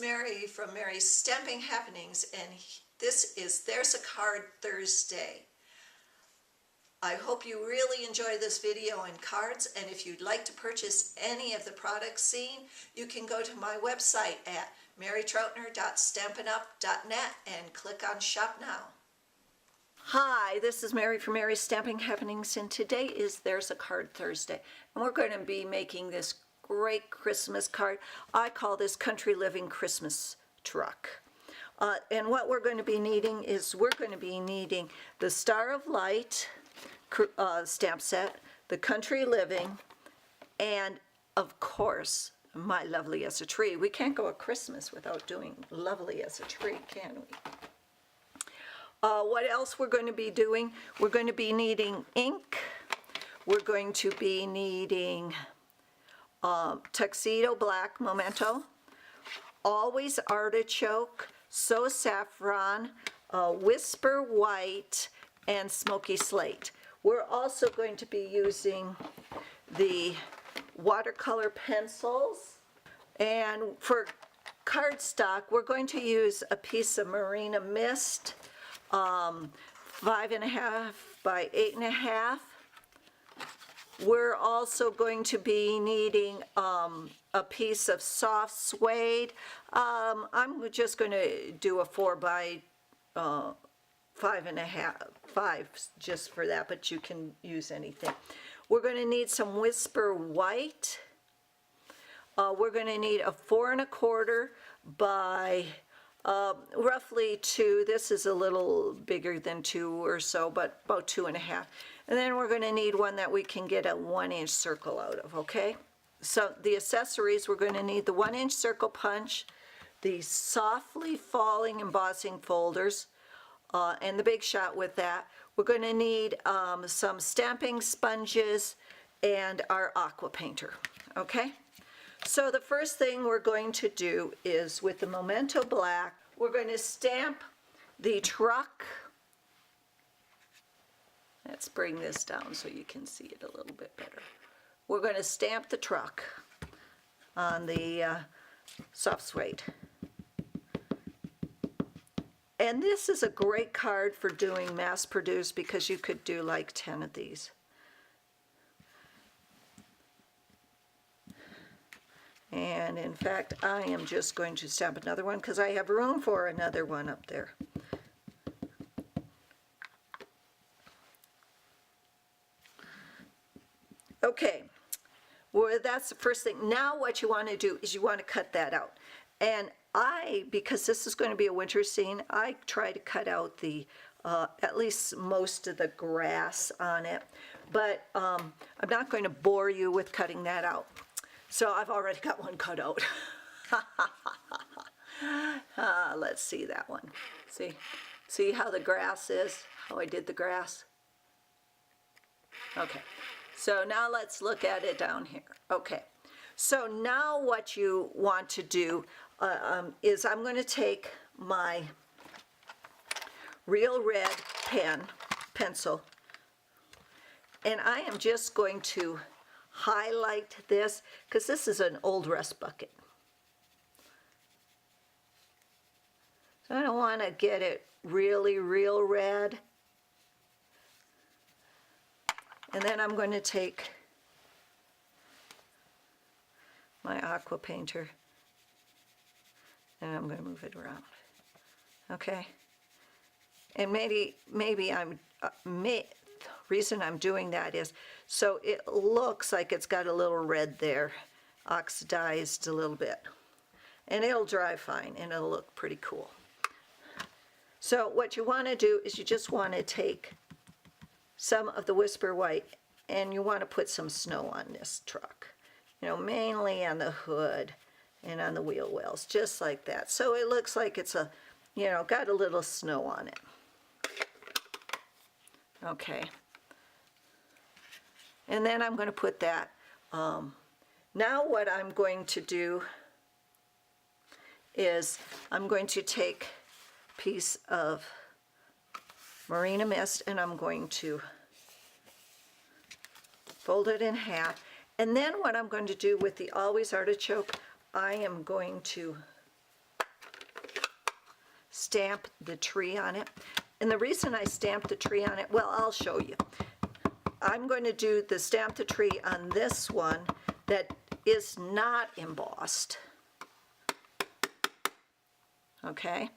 Mary from Mary's Stamping Happenings, and this is There's a Card Thursday. I hope you really enjoy this video and cards, and if you'd like to purchase any of the products seen, you can go to my website at marytroutner.stampinup.net and click on Shop Now. Hi, this is Mary from Mary's Stamping Happenings, and today is There's a Card Thursday, and we're going to be making this great Christmas card. I call this Country Living Christmas Truck. And what we're going to be needing is the Star of Light stamp set, the Country Living, and of course, My Lovely as a Tree. We can't go at Christmas without doing Lovely as a Tree, can we? What else we're going to be doing? We're going to be needing ink. We're going to be needing Tuxedo Black Memento, Always Artichoke, So Saffron, Whisper White, and Smoky Slate. We're also going to be using the Watercolor Pencils. And for cardstock, we're going to use a piece of Marina Mist, 5.5 by 8.5. We're also going to be needing a piece of soft suede. I'm just going to do a 4 by 5 just for that, but you can use anything. We're going to need some Whisper White. We're going to need a 4 1/4 by roughly 2. This is a little bigger than 2 or so, but about 2.5. And then we're going to need one that we can get a 1-inch circle out of, okay? So the accessories, we're going to need the 1-inch circle punch, the softly falling embossing folders, and the Big Shot with that. We're going to need some stamping sponges and our aqua painter, okay? So the first thing we're going to do is with the Memento Black, we're going to stamp the truck. Let's bring this down so you can see it a little bit better. We're going to stamp the truck on the soft suede. And this is a great card for doing mass produced because you could do like 10 of these. And in fact, I am just going to stamp another one because I have room for another one up there. Okay, well, that's the first thing. Now what you want to do is you want to cut that out. And because this is going to be a winter scene, I try to cut out the at least most of the grass on it. But I'm not going to bore you with cutting that out. So I've already got one cut out. Let's see that one. See how the grass is, how I did the grass? Okay, so now let's look at it down here. Okay, so now what you want to do is I'm going to take my Real Red pencil, and I am just going to highlight this because this is an old rust bucket. So I don't want to get it really real red. And then I'm going to take my aqua painter and I'm going to move it around. Okay? And maybe reason I'm doing that is so it looks like it's got a little red there, oxidized a little bit. And it'll dry fine and it'll look pretty cool. So what you want to do is you just want to take some of the Whisper White and you want to put some snow on this truck. You know, mainly on the hood and on the wheel wells, just like that. So it looks like it's got a little snow on it. Okay. And then I'm going to put that. Now what I'm going to do is I'm going to take a piece of Marina Mist and I'm going to fold it in half. And then what I'm going to do with the Always Artichoke, I am going to stamp the tree on it. And the reason I stamped the tree on it, well, I'll show you. I'm going to do the stamp the tree on this one that is not embossed. Okay?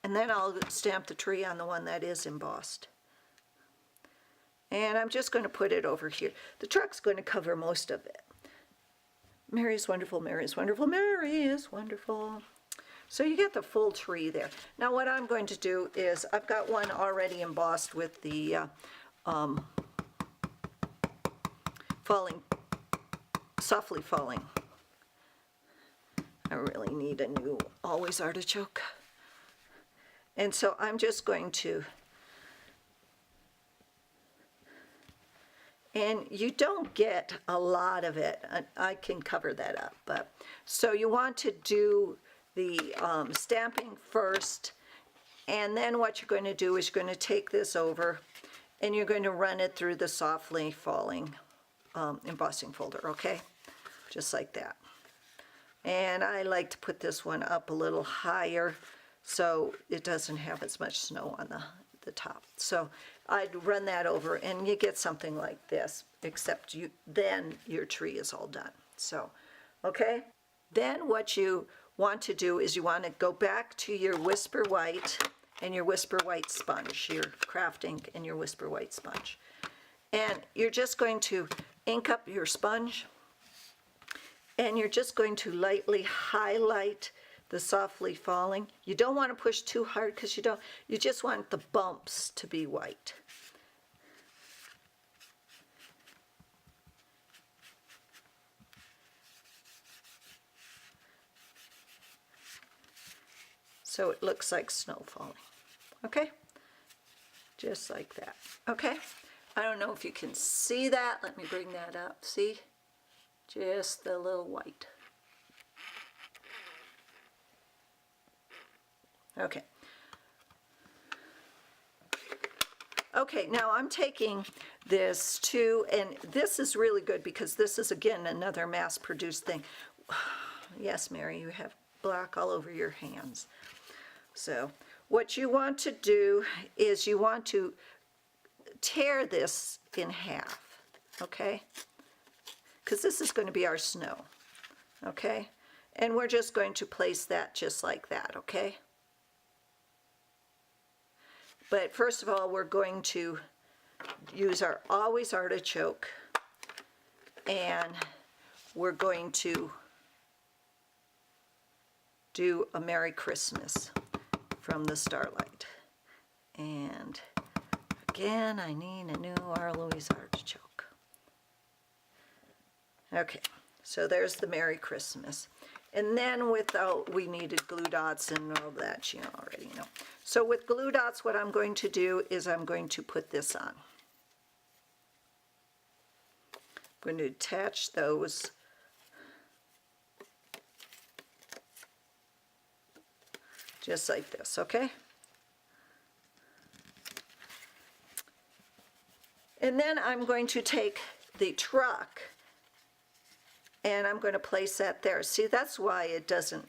And then I'll stamp the tree on the one that is embossed. And I'm just going to put it over here. The truck's going to cover most of it. Mary is wonderful, Mary is wonderful, Mary is wonderful. So you get the full tree there. Now what I'm going to do is, I've got one already embossed with the softly falling. I really need a new always artichoke. And so I'm just going to, and you don't get a lot of it. I can cover that up, but so you want to do the stamping first, and then what you're going to do is you're going to take this over and you're going to run it through the softly falling embossing folder, okay? Just like that. And I like to put this one up a little higher so it doesn't have as much snow on the top. So I'd run that over and you get something like this, except then your tree is all done. So, okay? Then what you want to do is you want to go back to your Whisper White and your Whisper White sponge, your craft ink and your Whisper White sponge. And you're just going to ink up your sponge, and you're just going to lightly highlight the softly falling. You don't want to push too hard because you just want the bumps to be white. So it looks like snow falling. Okay? Just like that. Okay? I don't know if you can see that. Let me bring that up. See? Just the little white. Okay. Okay, now I'm taking this too, and this is really good because this is, again, another mass-produced thing. Yes, Mary, you have black all over your hands. So what you want to do is you want to tear this in half, okay? Because this is going to be our snow, okay? And we're just going to place that just like that, okay? But first of all, we're going to use our always artichoke, and we're going to do a Merry Christmas from the Starlight. And again, I need a new Louise artichoke. Okay, so there's the Merry Christmas. And then we needed glue dots and all that, you already know. So with glue dots, what I'm going to do is I'm going to put this on. I'm going to attach those. Just like this, okay? And then I'm going to take the truck and I'm going to place that there. See, that's why it doesn't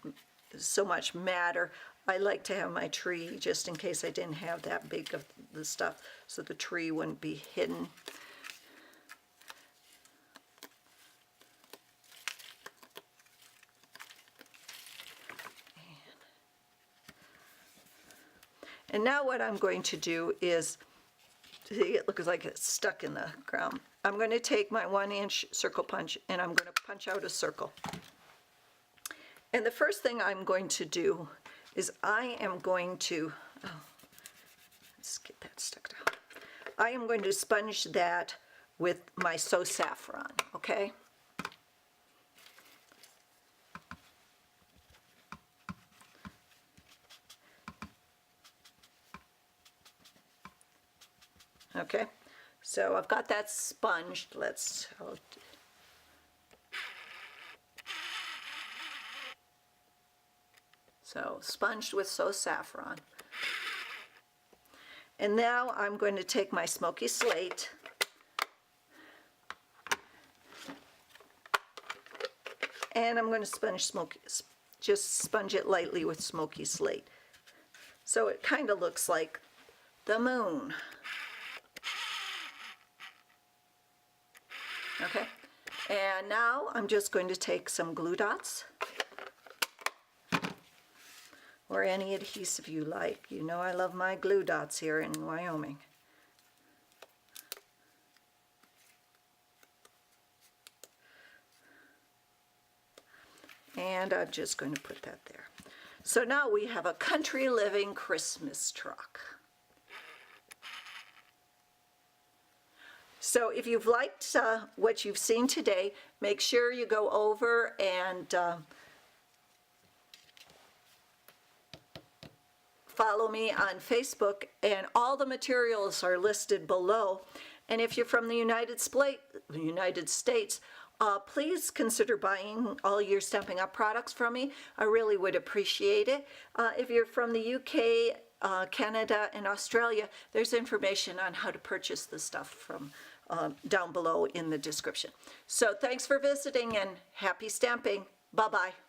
so much matter. I like to have my tree just in case I didn't have that big of the stuff, so the tree wouldn't be hidden. And now what I'm going to do is, see, it looks like it's stuck in the ground. I'm going to take my 1-inch circle punch and I'm going to punch out a circle. And the first thing I'm going to do is I am going to, let's get that stuck down. I am going to sponge that with my So Saffron, okay? Okay, so I've got that sponged. So sponged with So Saffron. And now I'm going to take my smoky slate and I'm going to just sponge it lightly with smoky slate. So it kind of looks like the moon. Okay, and now I'm just going to take some glue dots, or any adhesive you like. You know I love my glue dots here in Wyoming. And I'm just going to put that there. So now we have a country living Christmas truck. So if you've liked what you've seen today, make sure you go over and follow me on Facebook, and all the materials are listed below. And if you're from the United States, please consider buying all your Stampin' Up! Products from me. I really would appreciate it. If you're from the UK, Canada, and Australia, there's information on how to purchase the stuff from down below in the description. So thanks for visiting, and happy stamping. Bye-bye.